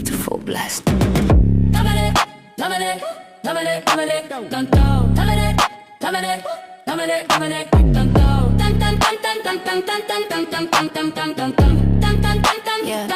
up to full blast. Yeah.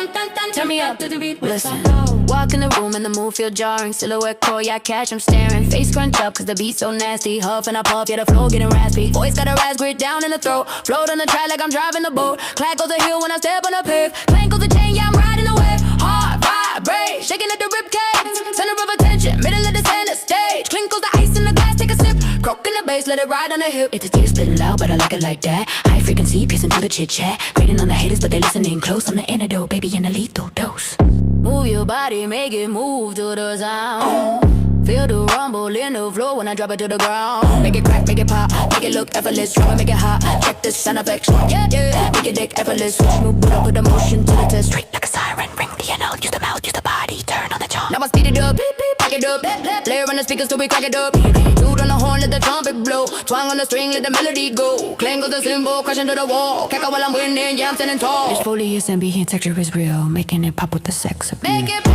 Turn me up to the beat. Listen. Walk in the room and the mood feel jarring. Silhouette core, yeah, I catch 'em staring. Face crunch up cause the beat's so nasty. Huff and I puff, yeah, the flow getting raspy. Voice got a ras grit down in the throat. Float on the track like I'm driving the boat. Clack goes the hill when I step on the pave. Clank goes the chain, yeah, I'm riding the wave. Hard vibrate, shaking at the ribcage. Center of attention, middle of the center stage. Clink goes the ice in the glass, take a sip. Croak in the bass, let it ride on the hip. It's a tear spitting loud, but I like it like that. High frequency, piercing through the chit chat. Grading on the haters, but they listening close. I'm the antidote, baby, in a lethal dose. Move your body, make it move to the sound. Feel the rumble in the floor when I drop it to the ground. Make it crack, make it pop, make it look effortless. Drop it, make it hot, check the sound effects. Yeah, yeah, make it dick effortless. Switch, move, put up with emotion to the test. Straight like a siren, ring the NL. Use the mouth, use the body, turn on the charm. Now I speed it up, beep, beep, back it up. Layer on the speakers till we crack it up. Toot on the horn, let the trumpet blow. Twang on the string, let the melody go. Clang of the cymbal, crashing to the wall. Cackle while I'm winning, yeah, I'm standing tall. It's folious, ambient texture is real. Making it pop with the sex appeal. Make it pop.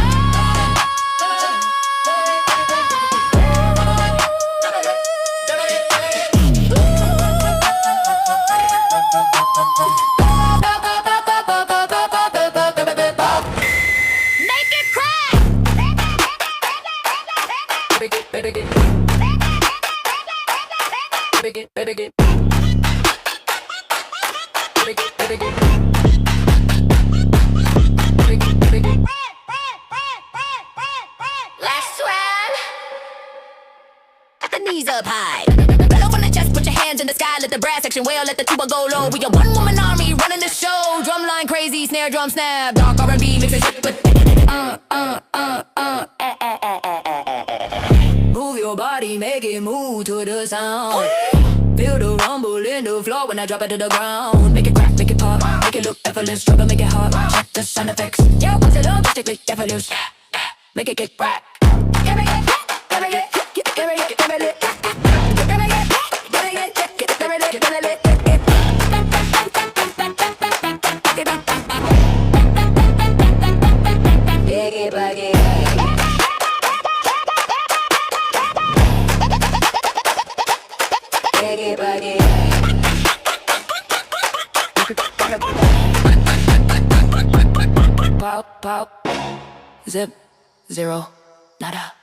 Last one. Put the knees up high. Bellow from the chest, put your hands in the sky. Let the brass section wail, let the tuba go low. We a one-woman army running the show. Drumline crazy, snare drum snap. Dark R&B, mix it with Move your body, make it move to the sound. Feel the rumble in the floor when I drop it to the ground. Make it crack, make it pop, make it look effortless. Drop it, make it hot, check the sound effects. Yo, put it up, basically effortless. Make it kick back. Pop, pop, zip, zero, nada.